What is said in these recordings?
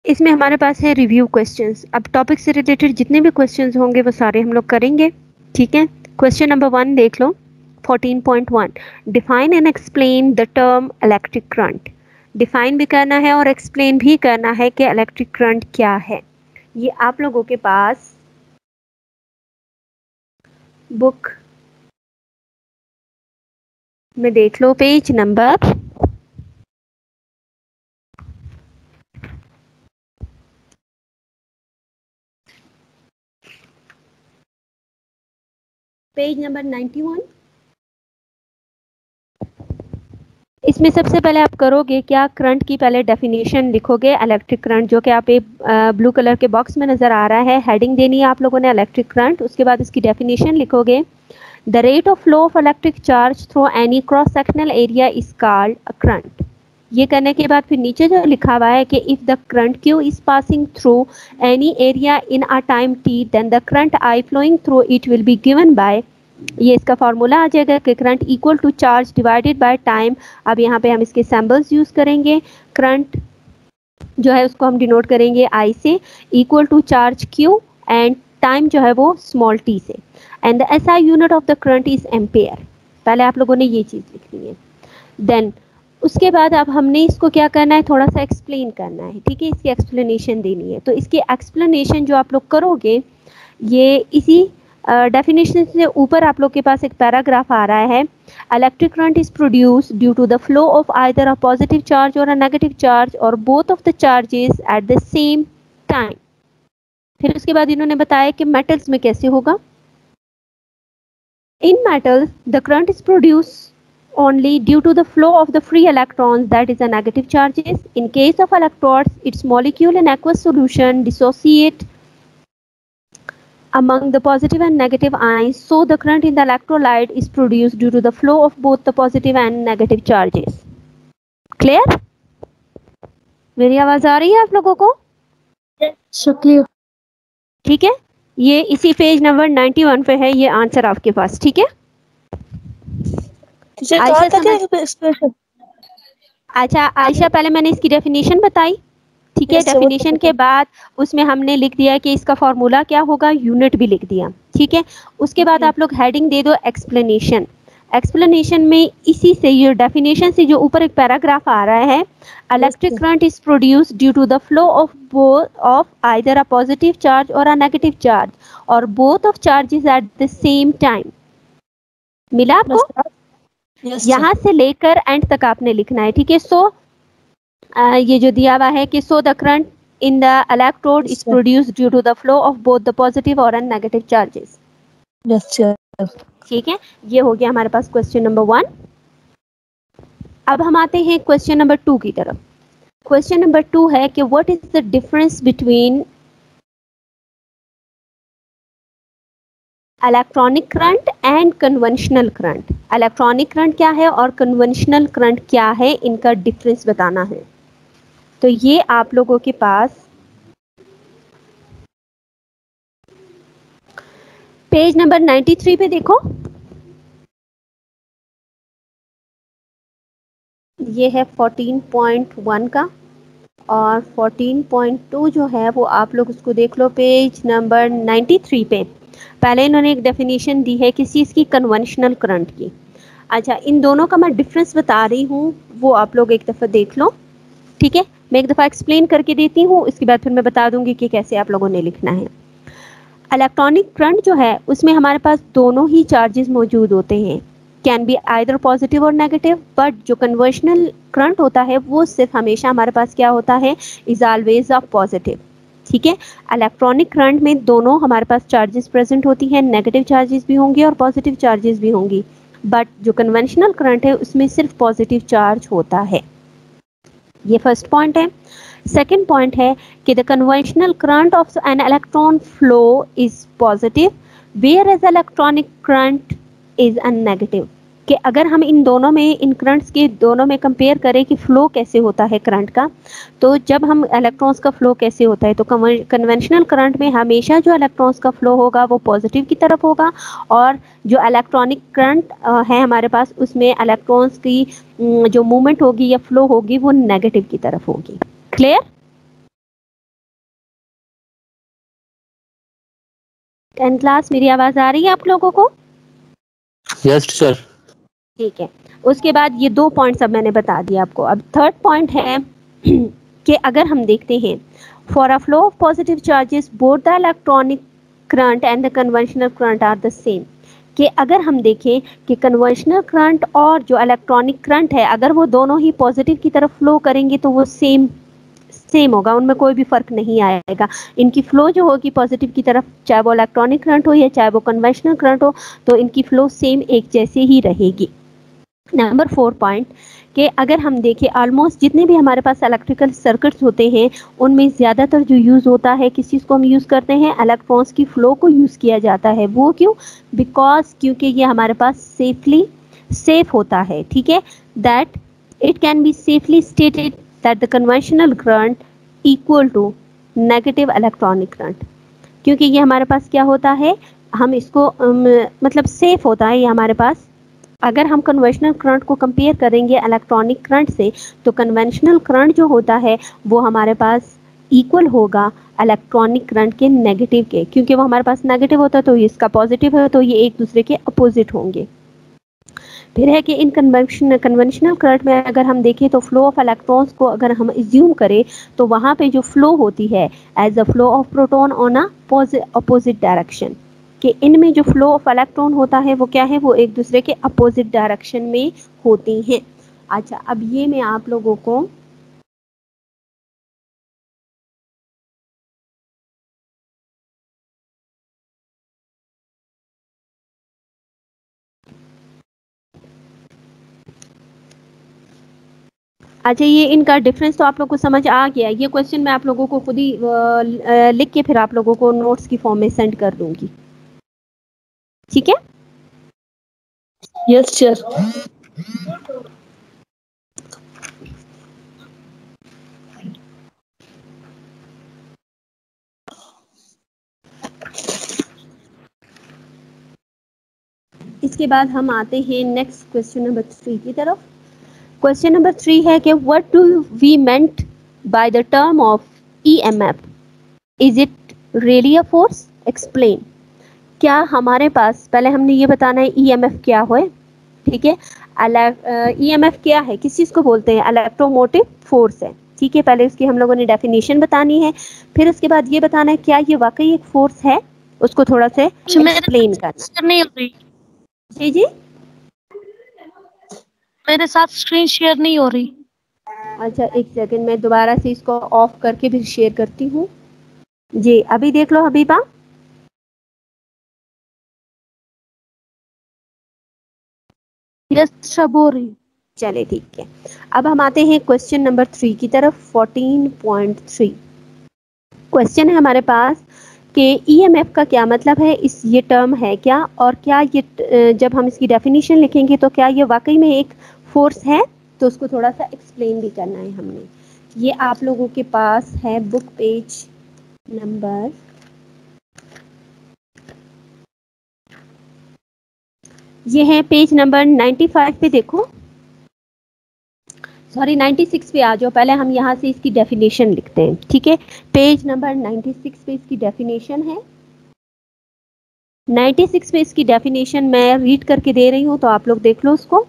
इसमें हमारे पास है रिव्यू क्वेश्चंस। अब टॉपिक से रिलेटेड जितने भी क्वेश्चंस होंगे वो सारे हम लोग करेंगे, ठीक है। क्वेश्चन नंबर 1 देख लो, 14.1, define and explain the term electric current. Define भी करना है और एक्सप्लेन भी करना है कि इलेक्ट्रिक करंट क्या है। ये आप लोगों के पास बुक में देख लो, पेज नंबर 91। इसमें सबसे पहले आप करोगे क्या, करंट की पहले डेफिनेशन लिखोगे, इलेक्ट्रिक करंट, जो कि आप एक ब्लू कलर के बॉक्स में नजर आ रहा है। हेडिंग देनी है आप लोगों ने इलेक्ट्रिक करंट, उसके बाद इसकी डेफिनेशन लिखोगे। The rate of flow of electric charge through any cross sectional area is called a current. ये करने के बाद फिर नीचे जो लिखा हुआ है कि if the current Q is passing through any area in a time T then the current I flowing through it will be given by, ये इसका फॉर्मूला आ जाएगा कि current equal to charge divided by time. अब यहाँ पे हम इसके सिंबल्स यूज करेंगे। करंट जो है उसको हम डिनोट करेंगे आई से, equal to charge Q, and time जो है वो स्मॉल टी से, and the SI unit of the current is ampere. पहले आप लोगों ने ये चीज लिखनी है। देन उसके बाद अब हमने इसको क्या करना है, थोड़ा सा एक्सप्लेन करना है, ठीक है। इसकी एक्सप्लेनेशन देनी है। तो इसकी एक्सप्लेनेशन जो आप लोग करोगे, ये इसी डेफिनेशन से ऊपर आप लोग के पास एक पैराग्राफ आ रहा है। Electric current is produce due to the flow of either a positive charge और अ नेगेटिव चार्ज और both of the charges at the same time. फिर उसके बाद इन्होंने बताया कि मेटल्स में कैसे होगा। In metals the current is produce only due to the flow of the free electrons, that is the negative charges. In case of electrodes, its molecule in aqueous solution dissociate among the positive and negative ions, so the current in the electrolyte is produced due to the flow of both the positive and negative charges. Clear? मेरी आवाज आ रही है आप लोगों को? Clear. ठीक है, ये इसी पेज नंबर 91 पे है ये आंसर आपके पास, ठीक है। अच्छा आयशा, पहले मैंने इसकी डेफिनेशन बताई, ठीक है। डेफिनेशन के बाद उसमें हमने लिख दिया कि इसका फॉर्मूला क्या होगा, यूनिट भी लिख दिया, ठीक है। उसके बाद आप लोग हेडिंग दे दो एक्सप्लेनेशन। एक्सप्लेनेशन में इसी से, ये डेफिनेशन से जो ऊपर एक पैराग्राफ आ रहा है, electric current is produce due to the flow of either a positive charge और अ नेगेटिव चार्ज और both of charges at the same time. मिला आपको? यहाँ से लेकर एंड तक आपने लिखना है, ठीक है। सो ये जो दिया हुआ है कि so the current in the electrode is produced due to the flow of both the positive और नेगेटिव चार्जेस। ठीक है, ये हो गया हमारे पास क्वेश्चन नंबर 1। अब हम आते हैं क्वेश्चन नंबर 2 की तरफ। क्वेश्चन नंबर 2 है कि what is the difference between electronic current and conventional current. Electronic current क्या है और कन्वेंशनल करंट क्या है, इनका डिफरेंस बताना है। तो ये आप लोगों के पास पेज नंबर 93 पे देखो, ये है 14.1 का, और 14.2 जो है वो आप लोग उसको देख लो पेज नंबर 93 पे। पहले इन्होंने एक डेफिनेशन दी है किसी इसकी कन्वेंशनल करंट की। अच्छा, इन दोनों का मैं डिफरेंस बता रही हूँ, वो आप लोग एक दफ़ा देख लो, ठीक है। मैं एक दफ़ा एक्सप्लेन करके देती हूँ, इसके बाद फिर मैं बता दूंगी कि कैसे आप लोगों ने लिखना है। इलेक्ट्रॉनिक करंट जो है उसमें हमारे पास दोनों ही चार्जेस मौजूद होते हैं, कैन बी आइदर पॉजिटिव और नेगेटिव, बट जो कन्वर्शनल करंट होता है वो सिर्फ हमेशा हमारे पास क्या होता है, इज ऑलवेज ऑफ पॉजिटिव, ठीक है। इलेक्ट्रॉनिक करंट में दोनों हमारे पास चार्जेस प्रेजेंट होती हैं, नेगेटिव चार्जेस भी होंगी और पॉजिटिव चार्जेस भी होंगी, बट जो कन्वेंशनल करंट है उसमें सिर्फ पॉजिटिव चार्ज होता है। ये फर्स्ट पॉइंट है। सेकेंड पॉइंट है कि the conventional current of an electron flow is positive whereas electronic current is a negative. कि अगर हम इन दोनों में, इन करंट्स के दोनों में कंपेयर करें कि फ्लो कैसे होता है करंट का, तो जब हम इलेक्ट्रॉन्स का फ्लो कैसे होता है, तो कन्वेंशनल करंट में हमेशा जो इलेक्ट्रॉन्स का फ्लो होगा वो पॉजिटिव की तरफ होगा, और जो इलेक्ट्रॉनिक करंट है हमारे पास उसमें इलेक्ट्रॉन्स की जो मूवमेंट होगी या फ्लो होगी वो नेगेटिव की तरफ होगी। क्लियर? 10th क्लास, मेरी आवाज आ रही है आप लोगों को? Yes sir. ठीक है, उसके बाद ये 2 पॉइंट्स अब मैंने बता दिया आपको। अब थर्ड पॉइंट है कि अगर हम देखते हैं for a flow of positive charges both the electronic current and the conventional current are the same, कि अगर हम देखें कि कन्वेंशनल करंट और जो इलेक्ट्रॉनिक करंट है अगर वो दोनों ही पॉजिटिव की तरफ फ्लो करेंगे तो वो सेम होगा, उनमें कोई भी फर्क नहीं आएगा। इनकी फ्लो जो होगी पॉजिटिव की तरफ, चाहे वो इलेक्ट्रॉनिक करंट हो या चाहे वो कन्वेंशनल करंट हो, तो इनकी फ्लो सेम एक जैसे ही रहेगी। नंबर 4 पॉइंट कि अगर हम देखें ऑलमोस्ट जितने भी हमारे पास इलेक्ट्रिकल सर्किट्स होते हैं उनमें ज़्यादातर जो यूज़ होता है किस चीज़ को हम यूज़ करते हैं, इलेक्ट्रॉन्स की फ्लो को यूज़ किया जाता है। वो क्यों? बिकॉज क्योंकि ये हमारे पास सेफ होता है। ठीक है, that it can be safely stated that the conventional current equal to negative electronic current, क्योंकि ये हमारे पास क्या होता है, हम इसको मतलब सेफ होता है ये हमारे पास। अगर हम कन्वेंशनल करंट को कंपेयर करेंगे इलेक्ट्रॉनिक करंट से तो कन्वेंशनल करंट जो होता है वो हमारे पास इक्वल होगा इलेक्ट्रॉनिक करंट के नेगेटिव के, क्योंकि वो हमारे पास नेगेटिव होता है तो इसका पॉजिटिव है, तो ये एक दूसरे के अपोजिट होंगे। फिर है कि इन कन्वेंशनल करंट में अगर हम देखें तो फ्लो ऑफ इलेक्ट्रॉन्स को अगर हम एज्यूम करें तो वहाँ पे जो फ्लो होती है as a flow of proton on a opposite direction, कि इनमें जो फ्लो ऑफ इलेक्ट्रॉन होता है वो क्या है, वो एक दूसरे के अपोजिट डायरेक्शन में होती हैं। अच्छा, अब ये मैं आप लोगों को अच्छा, ये इनका डिफरेंस तो आप लोग को समझ आ गया। ये क्वेश्चन मैं आप लोगों को खुद ही लिख के फिर आप लोगों को नोट्स की फॉर्म में सेंड कर दूंगी, ठीक है? Yes sir. इसके बाद हम आते हैं नेक्स्ट क्वेश्चन नंबर 3 की तरफ। क्वेश्चन नंबर 3 है कि what do we meant by the term of EMF, is it really a force, explain. क्या हमारे पास, पहले हमने ये बताना है ईएमएफ क्या है, ठीक है? ईएमएफ क्या है, किस चीज़ को बोलते हैं, इलेक्ट्रोमोटिव फोर्स है, ठीक है? पहले उसकी हम लोगों ने डेफिनेशन बतानी है, फिर उसके बाद ये बताना है क्या ये वाकई एक फोर्स है, उसको थोड़ा सा एक्सप्लेन करना। नहीं हो रही। जी जी, मेरे साथ स्क्रीन शेयर नहीं हो रही। अच्छा एक सेकंड, मैं दोबारा से इसको ऑफ करके फिर शेयर करती हूँ। जी, अभी देख लो हबीबा। यस सब हो रही। चले ठीक है, अब हम आते हैं क्वेश्चन नंबर 3 की तरफ। 14.3 क्वेश्चन है हमारे पास कि ईएमएफ का क्या मतलब है, इस ये टर्म है क्या, और क्या ये जब हम इसकी डेफिनेशन लिखेंगे तो क्या ये वाकई में एक फोर्स है, तो उसको थोड़ा सा एक्सप्लेन भी करना है हमने। ये आप लोगों के पास है बुक पेज नंबर, ये है पेज नंबर 95 पे, देखो सॉरी 96 पे आ जाओ, पहले हम यहाँ से इसकी डेफिनेशन लिखते हैं, ठीक है? पेज नंबर 96 पे इसकी डेफिनेशन है। 96 पे इसकी डेफिनेशन मैं रीड करके दे रही हूँ, तो आप लोग देख लो उसको।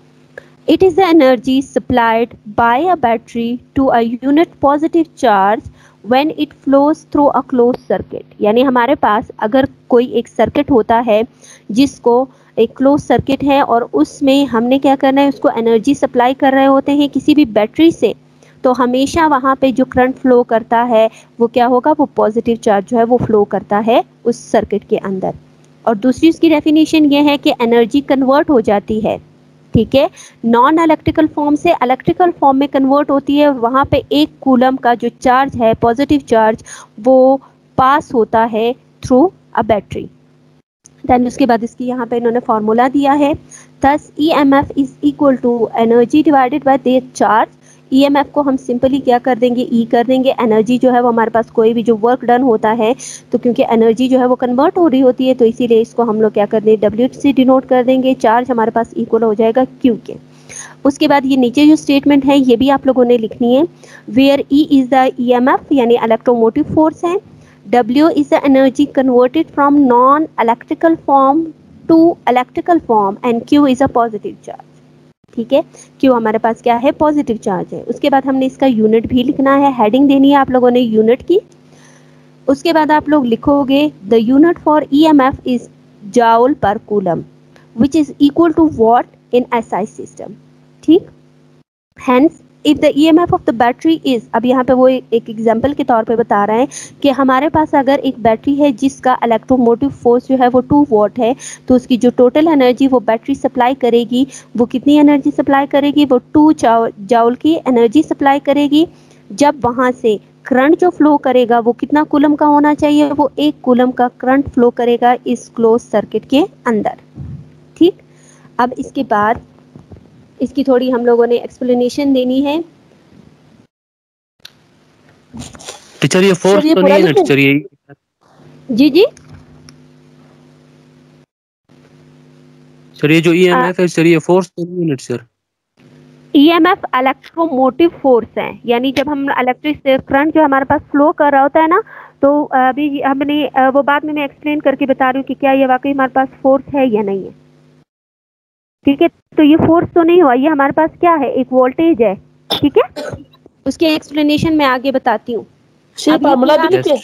It is the energy supplied by a battery to a unit positive charge when it flows through a close circuit, यानी हमारे पास अगर कोई एक सर्किट होता है जिसको एक क्लोज सर्किट है और उसमें हमने क्या करना है, उसको एनर्जी सप्लाई कर रहे होते हैं किसी भी बैटरी से, तो हमेशा वहाँ पे जो करंट फ्लो करता है वो क्या होगा, वो पॉजिटिव चार्ज जो है वो फ्लो करता है उस सर्किट के अंदर। और दूसरी उसकी डेफिनेशन ये है कि एनर्जी कन्वर्ट हो जाती है, ठीक है, नॉन इलेक्ट्रिकल फॉर्म से इलेक्ट्रिकल फॉर्म में कन्वर्ट होती है। वहाँ पे एक कूलम का जो चार्ज है, पॉजिटिव चार्ज, वो पास होता है थ्रू अ बैटरी। देन उसके बाद इसकी यहाँ पे इन्होंने फॉर्मूला दिया है, thus EMF is equal to energy divided by the charge. EMF को हम सिंपली क्या कर देंगे, ई कर देंगे। एनर्जी जो है वो हमारे पास कोई भी जो वर्क डन होता है, तो क्योंकि एनर्जी जो है वो कन्वर्ट हो रही होती है तो इसीलिए इसको हम लोग क्या कर देंगे, डब्ल्यू से डिनोट कर देंगे। चार्ज हमारे पास इक्वल हो जाएगा क्यू के। उसके बाद ये नीचे जो स्टेटमेंट है ये भी आप लोगों ने लिखनी है, where E is the EMF यानी इलेक्ट्रोमोटिव फोर्स है, W is the energy converted from non-electrical form to electrical form and Q is a positive charge. ठीक है, Q हमारे पास क्या है, पॉजिटिव चार्ज है. उसके बाद हमने इसका यूनिट भी लिखना है, हेडिंग देनी है आप लोगों ने यूनिट की. उसके बाद आप लोग लिखोगे the unit for EMF is joule per coulomb which is equal to watt in SI system. ठीक, hence if the EMF of the battery is, अब यहाँ पे वो एक एग्जाम्पल के तौर पे बता रहे हैं कि हमारे पास अगर एक बैटरी है जिसका इलेक्ट्रोमोटिव फोर्स जो है वो 2 वॉट है, तो उसकी जो टोटल एनर्जी वो बैटरी सप्लाई करेगी वो कितनी एनर्जी सप्लाई करेगी, वो 2 जाउल की एनर्जी सप्लाई करेगी. जब वहाँ से करंट जो फ्लो करेगा वो कितना कूलम का होना चाहिए, वो 1 कूलम का करंट फ्लो करेगा इस क्लोज सर्किट के अंदर. ठीक, अब इसके बाद इसकी थोड़ी हम लोगों ने एक्सप्लेनेशन देनी है. टीचर ये फोर्स तो नहीं है ना टीचर, ये जी जी सर ये जो EMF है सर ये फोर्स तो नहीं है ना टीचर. EMF इलेक्ट्रोमोटिव फोर्स है, यानी जब हम इलेक्ट्रिक करंट जो हमारे पास फ्लो कर रहा होता है ना, तो अभी हमने वो बाद में मैं एक्सप्लेन करके बता रही हूँ कि क्या ये वाकई हमारे पास फोर्स है या नहीं है. ठीक है, तो ये फोर्स तो नहीं हुआ, ये हमारे पास क्या है, एक वोल्टेज है. ठीक है, उसके एक्सप्लेनेशन मैं आगे बताती हूँ. फार्मूला भी लिखे?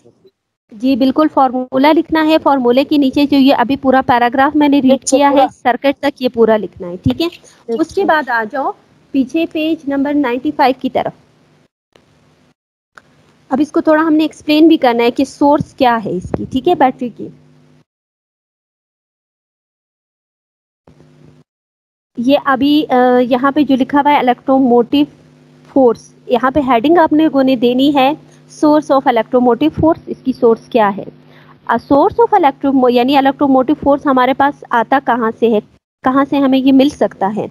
जी बिल्कुल, फार्मूला लिखना है. फार्मूले के नीचे जो ये अभी पूरा पैराग्राफ मैंने रीड किया है सर्किट तक, ये पूरा लिखना है. ठीक है, उसके बाद आ जाओ पीछे पेज नंबर 95 की तरफ. अब इसको थोड़ा हमने एक्सप्लेन भी करना है कि सोर्स क्या है इसकी. ठीक है, बैटरी की. ये अभी यहाँ पे जो लिखा हुआ है इलेक्ट्रोमोटिव फोर्स, यहाँ पे हेडिंग आपने लोगों ने देनी है सोर्स ऑफ इलेक्ट्रोमोटिव फोर्स. इसकी सोर्स क्या है, अ सोर्स ऑफ यानी इलेक्ट्रोमोटिव फोर्स हमारे पास आता कहाँ से है, कहाँ से हमें ये मिल सकता है.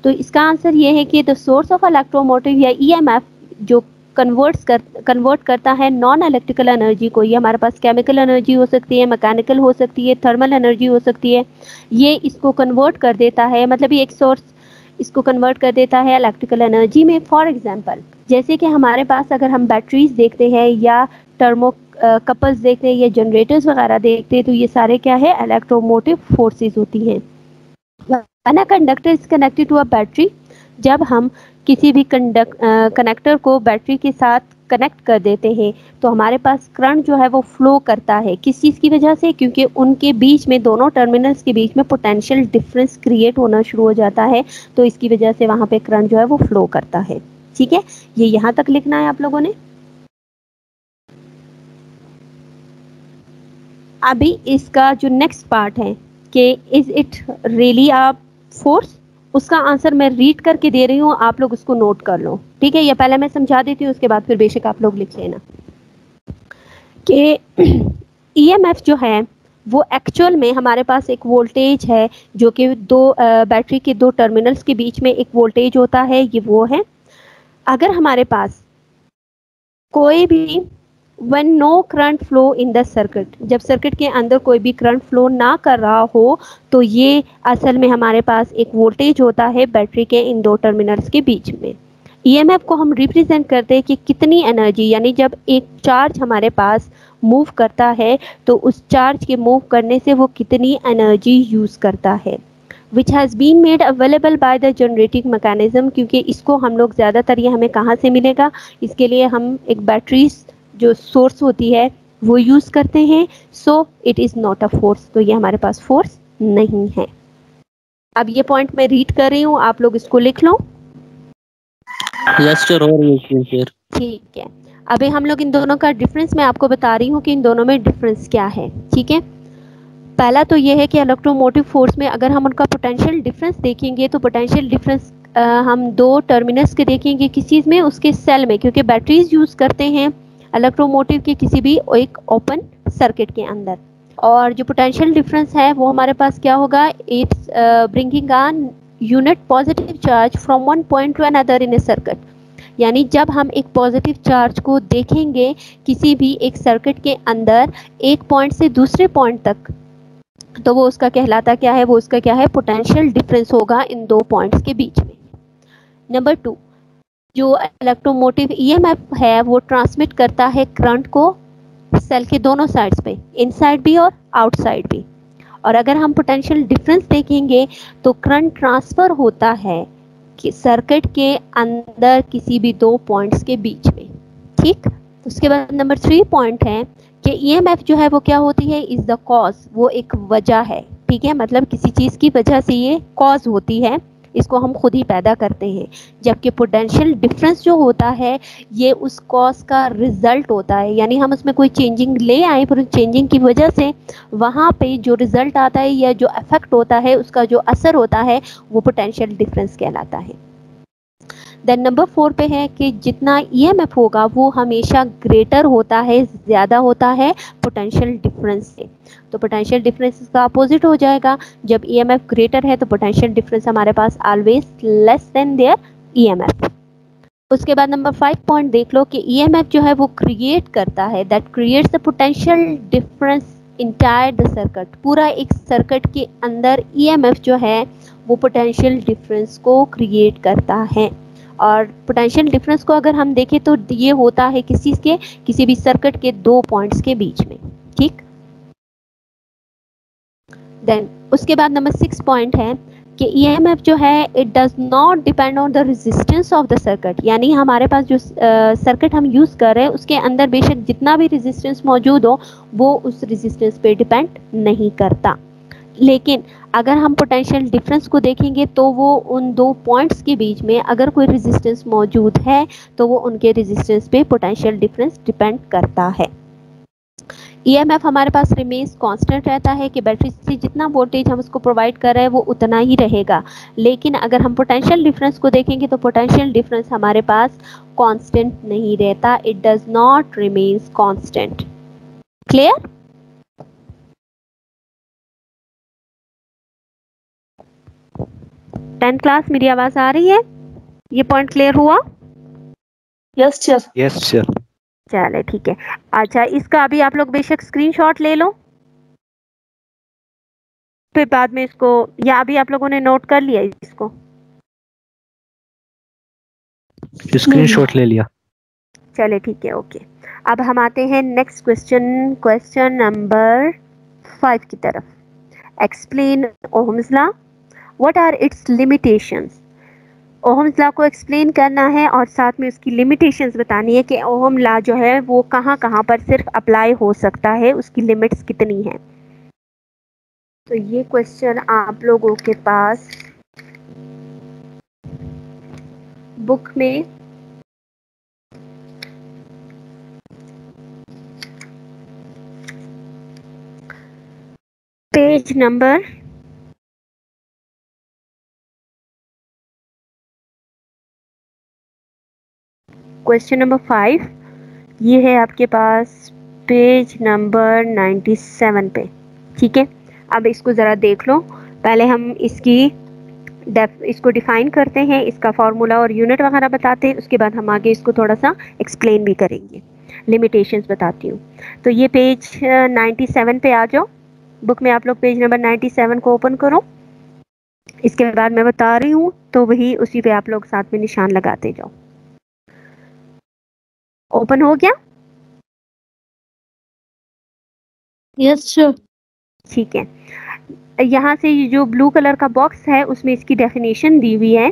तो इसका आंसर ये है कि द सोर्स ऑफ इलेक्ट्रोमोटिव या EMF जो कन्वर्ट करता है नॉन इलेक्ट्रिकल एनर्जी को, ये हमारे पास केमिकल एनर्जी हो सकती है, मैकेनिकल हो सकती है, थर्मल एनर्जी हो सकती है, ये इसको कन्वर्ट कर देता है. मतलब ये एक सोर्स इसको कन्वर्ट कर देता है इलेक्ट्रिकल एनर्जी में. फॉर एग्जांपल, जैसे कि हमारे पास अगर हम बैटरीज देखते हैं या टर्मो कपल्स देखते हैं या जनरेटर्स वगैरह देखते हैं, तो ये सारे क्या है, इलेक्ट्रोमोटिव फोर्सेस होती हैं. When a conductor is connected to a battery, जब हम किसी भी कनेक्टर को बैटरी के साथ कनेक्ट कर देते हैं तो हमारे पास करंट जो है वो फ्लो करता है. किस चीज़ की वजह से, क्योंकि उनके बीच में, दोनों टर्मिनल्स के बीच में पोटेंशियल डिफरेंस क्रिएट होना शुरू हो जाता है, तो इसकी वजह से वहाँ पे करंट जो है वो फ्लो करता है. ठीक है, ये यहाँ तक लिखना है आप लोगों ने. अभी इसका जो नेक्स्ट पार्ट है कि is it really a force, उसका आंसर मैं रीड करके दे रही हूँ, आप लोग उसको नोट कर लो. ठीक है, ये पहले मैं समझा देती हूँ, उसके बाद फिर बेशक आप लोग लिख लेना कि EMF जो है वो एक्चुअल में हमारे पास एक वोल्टेज है जो कि बैटरी के 2 टर्मिनल्स के बीच में एक वोल्टेज होता है. ये वो है. अगर हमारे पास कोई भी when no current flow in the circuit, जब सर्किट के अंदर कोई भी करंट फ्लो ना कर रहा हो, तो ये असल में हमारे पास एक वोल्टेज होता है बैटरी के इन 2 टर्मिनल्स के बीच में. EMF को हम रिप्रेजेंट करते हैं कि कितनी एनर्जी, यानी जब एक चार्ज हमारे पास मूव करता है तो उस चार्ज के मूव करने से वो कितनी एनर्जी यूज़ करता है. Which has been made available by the generating mechanism, क्योंकि इसको हम लोग ज़्यादातर, ये हमें कहाँ से मिलेगा, इसके लिए हम एक बैटरीज जो सोर्स होती है वो यूज़ करते हैं. So it is not a force, तो ये हमारे पास फोर्स नहीं है. अब ये पॉइंट मैं रीड कर रही हूँ, आप लोग इसको लिख लो. Yes sir. और ये सर ठीक है, अभी हम लोग इन दोनों का डिफरेंस मैं आपको बता रही हूँ कि इन दोनों में डिफरेंस क्या है. ठीक है, पहला तो ये है कि इलेक्ट्रोमोटिव फोर्स में अगर हम उनका पोटेंशियल डिफरेंस देखेंगे तो पोटेंशियल डिफरेंस हम 2 टर्मिनल्स के देखेंगे. किस चीज़ में, उसके सेल में, क्योंकि बैटरीज यूज़ करते हैं इलेक्ट्रोमोटिव के किसी भी एक ओपन सर्किट के अंदर. और जो पोटेंशियल डिफरेंस है वो हमारे पास क्या होगा, it's bringing a unit positive charge from one point two another in A circuit. यानी जब हम एक पॉजिटिव चार्ज को देखेंगे किसी भी एक सर्किट के अंदर एक पॉइंट से दूसरे पॉइंट तक, तो वो उसका कहलाता क्या है, वो उसका क्या है, पोटेंशियल डिफरेंस होगा इन 2 पॉइंट्स के बीच में. नंबर 2, जो इलेक्ट्रोमोटिव EMF है वो ट्रांसमिट करता है करंट को सेल के दोनों साइड्स पे, इनसाइड भी और आउटसाइड भी। और अगर हम पोटेंशियल डिफरेंस देखेंगे तो करंट ट्रांसफर होता है कि सर्किट के अंदर किसी भी दो पॉइंट्स के बीच में, ठीक। उसके बाद नंबर 3 पॉइंट है कि ईएमएफ जो है वो क्या होती है, इज द कॉज, वो एक वजह है, ठीक है, मतलब किसी चीज की वजह से ये कॉज होती है, इसको हम खुद ही पैदा करते हैं। जबकि पोटेंशियल डिफरेंस जो होता है ये उस कॉज का रिजल्ट होता है, यानी हम उसमें कोई चेंजिंग ले आए, पर उस चेंजिंग की वजह से वहाँ पे जो रिजल्ट आता है या जो इफेक्ट होता है, उसका जो असर होता है, वो पोटेंशियल डिफरेंस कहलाता है। देन नंबर 4 पे है कि जितना ईएमएफ होगा वो हमेशा ग्रेटर होता है, ज़्यादा होता है पोटेंशियल डिफरेंस से। तो पोटेंशियल डिफरेंस इसका अपोजिट हो जाएगा, जब ईएमएफ ग्रेटर है तो पोटेंशियल डिफरेंस हमारे पास always less than their E M F. उसके बाद नंबर 5 पॉइंट देख लो कि ईएमएफ जो है वो क्रिएट करता है, that creates the potential difference entire the circuit. पूरा एक सर्किट के अंदर ईएमएफ जो है वो पोटेंशियल डिफरेंस को क्रिएट करता है। और पोटेंशियल डिफरेंस को अगर हम देखें तो ये होता है किसी भी सर्किट के दो पॉइंट्स के बीच में, ठीक। देन उसके बाद नंबर 6 पॉइंट है कि ईएमएफ जो है it does not depend on the resistance of the circuit, यानी हमारे पास जो सर्किट हम यूज कर रहे हैं उसके अंदर बेशक जितना भी रेजिस्टेंस मौजूद हो वो उस रेजिस्टेंस पे डिपेंड नहीं करता। लेकिन अगर हम पोटेंशियल डिफरेंस को देखेंगे तो वो उन दो पॉइंट्स के बीच में अगर कोई रेजिस्टेंस मौजूद है तो वो उनके रेजिस्टेंस पे पोटेंशियल डिफरेंस डिपेंड करता है। ईएमएफ हमारे पास रिमेन्स कांस्टेंट रहता है कि बैटरी से जितना वोल्टेज हम उसको प्रोवाइड कर रहे हैं वो उतना ही रहेगा। लेकिन अगर हम पोटेंशियल डिफरेंस को देखेंगे तो पोटेंशियल डिफरेंस हमारे पास कांस्टेंट नहीं रहता, it does not remains constant. Clear? Tenth class, मेरी आवाज आ रही है? ये पॉइंट क्लियर हुआ? Yes sir. Yes sir. चले ठीक है। अच्छा, इसका अभी आप लोग बेशक स्क्रीनशॉट ले लो, फिर बाद में इसको, या अभी आप लोगों ने नोट कर लिया इसको? स्क्रीनशॉट ले लिया। चले ठीक है, ओके। अब हम आते हैं नेक्स्ट क्वेश्चन, क्वेश्चन नंबर 5 की तरफ। Explain Ohm's law, what are its limitations. Ohm's law को एक्सप्लेन करना है और साथ में उसकी लिमिटेशंस बतानी है कि ओहम लॉ जो है वो कहाँ कहाँ पर सिर्फ अप्लाई हो सकता है, उसकी लिमिट्स कितनी हैं। तो ये क्वेश्चन आप लोगों के पास बुक में पेज नंबर 5, ये है आपके पास पेज नंबर 97 पे, ठीक है। अब इसको ज़रा देख लो। पहले हम इसको डिफाइन करते हैं, इसका फार्मूला और यूनिट वगैरह बताते हैं, उसके बाद हम आगे इसको थोड़ा सा एक्सप्लेन भी करेंगे। लिमिटेशंस बताती हूँ। तो ये पेज 97 पे आ जाओ, बुक में आप लोग पेज नंबर 97 को ओपन करो। इसके बाद मैं बता रही हूँ तो वही उसी पे आप लोग साथ में निशान लगाते जाओ। ओपन हो गया? Yes sir. ठीक है। यहाँ से जो ब्लू कलर का बॉक्स है उसमें इसकी डेफिनेशन दी हुई है।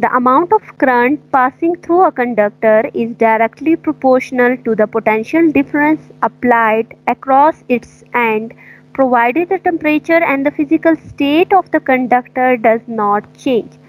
The amount of current passing through a conductor is directly proportional to the potential difference applied across its end provided the temperature and the physical state of the conductor does not change।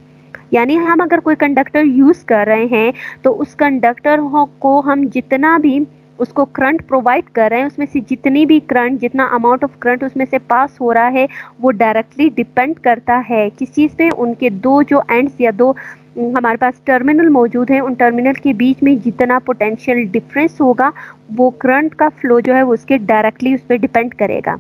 यानी हम अगर कोई conductor use कर रहे हैं तो उस conductor को हम जितना भी उसको करंट प्रोवाइड कर रहे हैं उसमें से जितनी भी करंट, जितना अमाउंट ऑफ करंट उसमें से पास हो रहा है वो डायरेक्टली डिपेंड करता है किस चीज़ पे, उनके दो जो एंड्स या दो हमारे पास टर्मिनल मौजूद है, उन टर्मिनल के बीच में जितना पोटेंशियल डिफरेंस होगा वो करंट का फ्लो जो है वो उसके डायरेक्टली उस पर डिपेंड करेगा।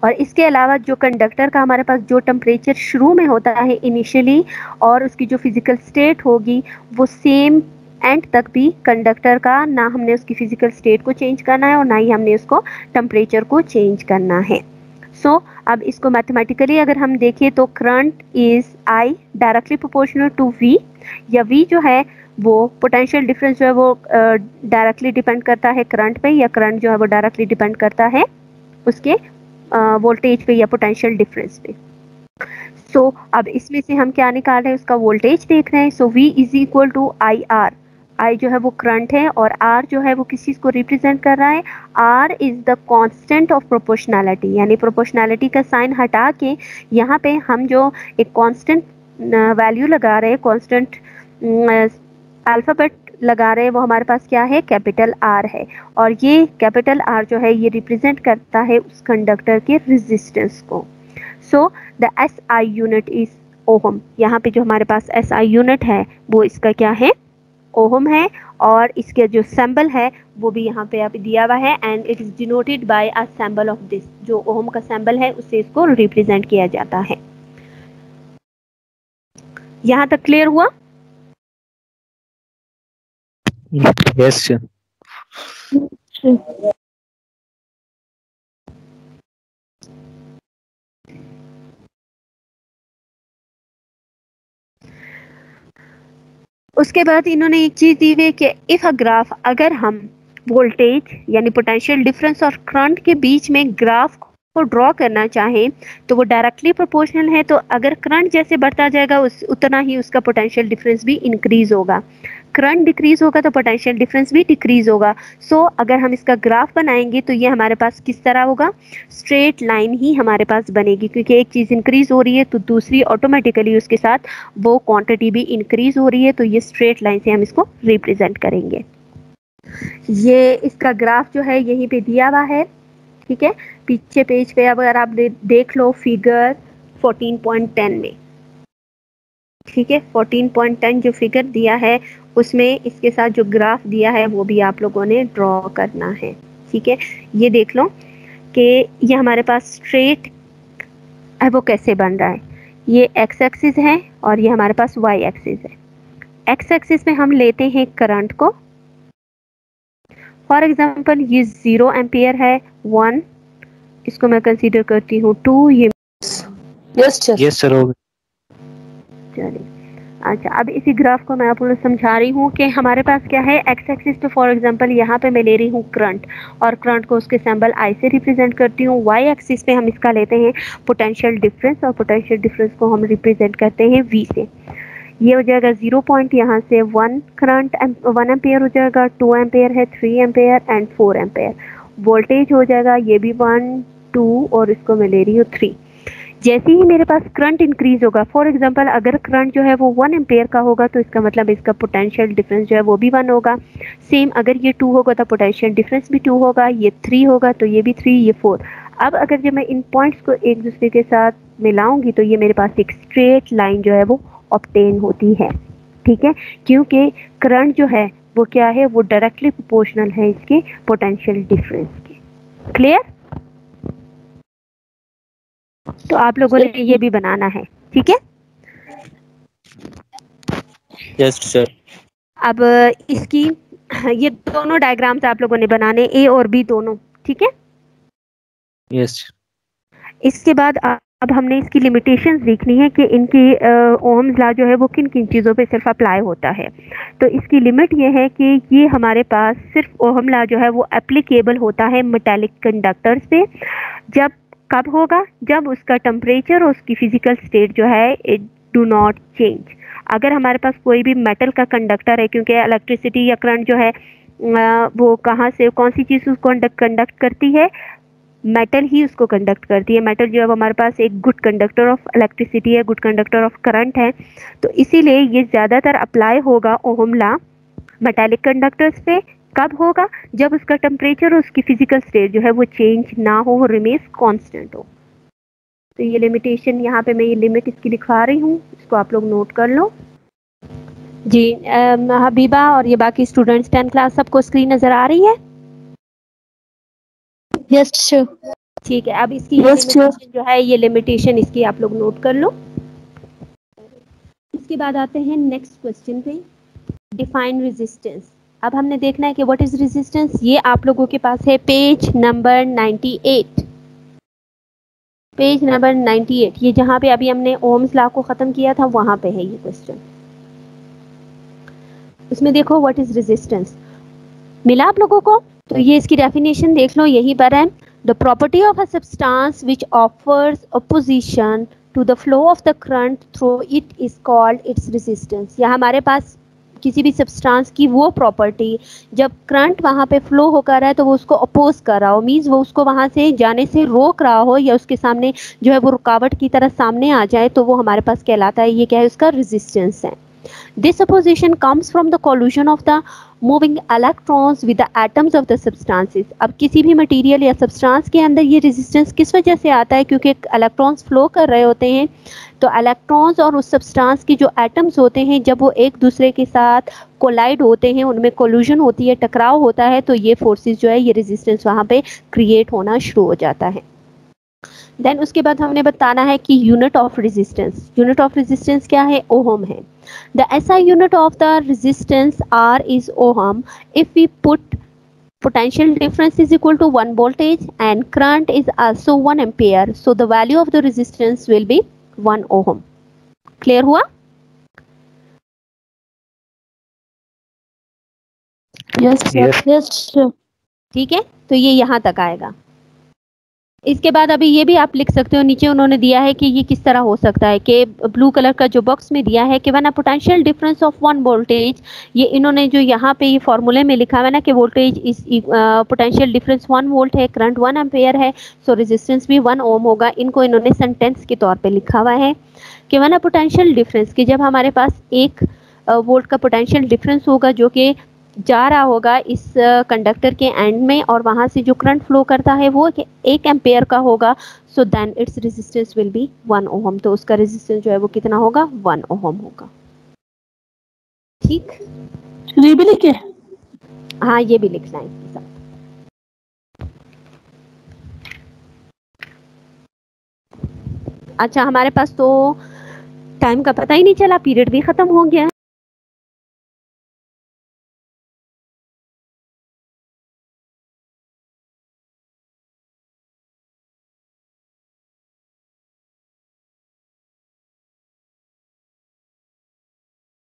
और इसके अलावा जो कंडक्टर का हमारे पास जो टेम्परेचर शुरू में होता है इनिशियली, और उसकी जो फिजिकल स्टेट होगी वो सेम एंड तक भी कंडक्टर का, ना हमने उसकी फिजिकल स्टेट को चेंज करना है और ना ही हमने उसको टेम्परेचर को चेंज करना है। सो अब इसको मैथमेटिकली अगर हम देखें तो current is I directly proportional to V, या V जो है वो पोटेंशियल डिफरेंस जो है वो डायरेक्टली डिपेंड करता है करंट पे, या करंट जो है वो डायरेक्टली डिपेंड करता है उसके वोल्टेज पे या पोटेंशियल डिफरेंस पे। सो अब इसमें से हम क्या निकाल रहे हैं, उसका वोल्टेज देख रहे हैं। So V is equal to I R. I जो है वो करंट है और R जो है वो किस चीज़ को रिप्रेजेंट कर रहा है, R is the constant of proportionality, यानी प्रोपोर्शनैलिटी का साइन हटा के यहाँ पे हम जो एक कांस्टेंट वैल्यू लगा रहे हैं, कांस्टेंट अल्फाबेट लगा रहे हैं, वो हमारे पास क्या है, कैपिटल R है। और ये कैपिटल R जो है ये रिप्रेजेंट करता है उस कंडक्टर के रेजिस्टेंस को। So the SI unit is ohm. यहाँ पे जो हमारे पास SI यूनिट है वो इसका क्या है, ओहम है। और इसके जो सिंबल है वो भी यहाँ पे आप दिया हुआ है, and it is denoted by a symbol of this. जो ओहम का सिंबल है उससे इसको रिप्रेजेंट किया जाता है। यहाँ तक क्लियर हुआ? Yes sir. उसके बाद इन्होंने एक चीज दी हुई है कि इफ अ ग्राफ, अगर हम वोल्टेज यानी पोटेंशियल डिफरेंस और करंट के बीच में ग्राफ को ड्रॉ करना चाहें तो वो डायरेक्टली प्रोपोर्शनल है। तो अगर करंट जैसे बढ़ता जाएगा उतना ही उसका पोटेंशियल डिफरेंस भी इंक्रीज होगा। करंट डिक्रीज होगा तो पोटेंशियल डिफरेंस भी डिक्रीज होगा। सो अगर हम इसका ग्राफ बनाएंगे तो ये हमारे पास किस तरह होगा, स्ट्रेट लाइन ही हमारे पास बनेगी, क्योंकि एक चीज़ इंक्रीज हो रही है तो दूसरी ऑटोमेटिकली उसके साथ वो क्वांटिटी भी इंक्रीज हो रही है। तो ये स्ट्रेट लाइन से हम इसको रिप्रेजेंट करेंगे। ये इसका ग्राफ जो है यहीं पे दिया हुआ है, ठीक है, पीछे पेज पे। अब अगर आप देख लो फिगर 14.10 में, ठीक है, 14.10 जो फिगर दिया है उसमें इसके साथ जो ग्राफ दिया है वो भी आप लोगों ने ड्रॉ करना है, ठीक है। ये देख लो कि ये हमारे पास स्ट्रेट है, वो कैसे बन रहा है। ये एक्स एक्सिस है और ये हमारे पास वाई एक्सिस है। एक्स एक्सिस में हम लेते हैं करंट को, फॉर एग्जांपल ये 0 एम्पियर है, 1 इसको मैं कंसीडर करती हूँ, 2 ये यस सर हो गया। चलिए अच्छा, अब इसी ग्राफ को मैं आप लोगों को समझा रही हूँ कि हमारे पास क्या है, एक्स एक्सिस पे फॉर एग्जांपल यहाँ पे मैं ले रही हूँ करंट, और करंट को उसके सिंबल आई से रिप्रेजेंट करती हूँ। वाई एक्सिस पे हम इसका लेते हैं पोटेंशियल डिफरेंस, और पोटेंशियल डिफरेंस को हम रिप्रेजेंट करते हैं वी से। ये हो जाएगा 0 पॉइंट, यहाँ से 1 करंट 1 एम्पेयर हो जाएगा, 2 एम्पेयर है, 3 एम्पेयर एंड 4 एम्पेयर। वोल्टेज हो जाएगा ये भी 1 2 और इसको मैं ले रही हूँ 3। जैसे ही मेरे पास करंट इंक्रीज होगा, फॉर एग्जांपल अगर करंट जो है वो 1 एम्पेयर का होगा तो इसका मतलब इसका पोटेंशियल डिफरेंस जो है वो भी 1 होगा। सेम अगर ये 2 होगा तो पोटेंशियल डिफरेंस भी 2 होगा, ये 3 होगा तो ये भी 3, ये 4। अब अगर जब मैं इन पॉइंट्स को एक दूसरे के साथ मिलाऊंगी तो ये मेरे पास एक स्ट्रेट लाइन जो है वो ऑब्टेन होती है, ठीक है, क्योंकि करंट जो है वो क्या है, वो डायरेक्टली प्रोपोर्शनल है इसके पोटेंशियल डिफरेंस के। क्लियर? तो आप लोगों ने ये भी बनाना है, ठीक है। Yes sir. अब इसकी ये दोनों डायग्राम्स आप लोगों ने बनाने, ए और बी दोनों, ठीक है। यस। इसके बाद अब हमने इसकी लिमिटेशंस देखनी है कि इनकी ओम्स लॉ जो है वो किन किन चीज़ों पे सिर्फ अप्लाई होता है। तो इसकी लिमिट ये है कि ये हमारे पास सिर्फ ओहम लॉ जो है वो एप्लीकेबल होता है मेटालिक कंडक्टर्स पे। जब कब होगा, जब उसका टेम्परेचर और उसकी फिजिकल स्टेट जो है इट डू नॉट चेंज। अगर हमारे पास कोई भी मेटल का कंडक्टर है, क्योंकि इलेक्ट्रिसिटी या करंट जो है वो कहाँ से, कौन सी चीज़ उसको कंडक्ट करती है, मेटल ही उसको कंडक्ट करती है। मेटल जो है हमारे पास एक गुड कंडक्टर ऑफ इलेक्ट्रिसिटी है, गुड कंडक्टर ऑफ करंट है। तो इसीलिए ये ज़्यादातर अप्लाई होगा ओहम लॉ मेटालिक कंडक्टर्स पे। कब होगा, जब उसका टेम्परेचर और उसकी फिजिकल स्टेट जो है वो चेंज ना हो, वो रिमेन्स कांस्टेंट हो। तो ये लिमिटेशन यहाँ पे मैं ये लिमिट इसकी लिखवा रही हूँ, इसको आप लोग नोट कर लो जी। हबीबा और ये बाकी स्टूडेंट्स 10 क्लास सबको स्क्रीन नजर आ रही है? Yes sir. ठीक है, अब इसकी लिमिटेशन जो है, ये लिमिटेशन इसकी आप लोग नोट कर लो। इसके बाद आते हैं नेक्स्ट क्वेश्चन पे, डिफाइन रेजिस्टेंस। अब हमने देखना है कि व्हाट इज रेजिस्टेंस। ये आप लोगों के पास है पेज नंबर 98, पेज नंबर 98। ये जहाँ पे अभी हमने ओम्स लॉ को खत्म किया था वहां पे है ये क्वेश्चन। उसमें देखो व्हाट इज रेजिस्टेंस, मिला आप लोगों को? तो ये इसकी डेफिनेशन देख लो, यहीं पर है। The property of a substance which offers opposition to the flow of the current through it is called its resistance. या हमारे पास किसी भी सब्सटेंस की वो प्रॉपर्टी, जब करंट वहाँ पे फ्लो होकर है तो वो उसको अपोज कर रहा हो, मीन्स वो उसको वहाँ से जाने से रोक रहा हो, या उसके सामने जो है वो रुकावट की तरह सामने आ जाए, तो वो हमारे पास कहलाता है, ये क्या है, उसका रेजिस्टेंस है। This opposition comes from the collision of the moving electrons with the atoms of the substances। अब किसी भी मटेरियल या सब्सटेंस के अंदर ये रेजिस्टेंस किस वजह से आता है? क्योंकि इलेक्ट्रॉन्स फ्लो कर रहे होते हैं, तो इलेक्ट्रॉन्स और उस सब्सटेंस की जो एटम्स होते हैं, जब वो एक दूसरे के साथ कोलाइड होते हैं, उनमें कोल्यूशन होती है, टकराव होता है, तो ये फोर्सेस जो है, ये रेजिस्टेंस वहाँ पे क्रिएट होना शुरू हो जाता है। देन उसके बाद हमने बताना है कि unit of resistance, unit of resistance क्या है? ओहम है। The SI unit of the resistance R is ohm. If we put potential difference is equal to 1 voltage and current is also 1 ampere, so the value of the resistance will be 1 ohm. Clear हुआ? Yes, Yes. yes, sir. ठीक है, तो ये यहाँ तक आएगा। इसके बाद अभी ये भी आप लिख सकते हो, नीचे उन्होंने दिया है कि ये किस तरह हो सकता है, कि ब्लू कलर का जो बॉक्स में दिया है कि when a potential difference of 1 voltage, ये इन्होंने जो यहाँ पे ये फॉर्मूले में लिखा हुआ है ना कि voltage is potential difference 1 volt है, करंट 1 एम्पेयर है, सो रेजिस्टेंस भी 1 ओम होगा। इनको इन्होंने सेंटेंस के तौर पे लिखा हुआ है कि व्हेन अ पोटेंशियल डिफरेंस, कि जब हमारे पास 1 वोल्ट का पोटेंशियल डिफरेंस होगा जो कि जा रहा होगा इस कंडक्टर के एंड में, और वहां से जो करंट फ्लो करता है वो 1 एम्पेयर का होगा, so then its resistance will be 1 ohm. तो उसका रेजिस्टेंस जो है वो कितना होगा? 1 ओम होगा। ठीक, ये भी लिखे? हाँ ये भी लिखना है इसके साथ। अच्छा, हमारे पास तो टाइम का पता ही नहीं चला, पीरियड भी खत्म हो गया।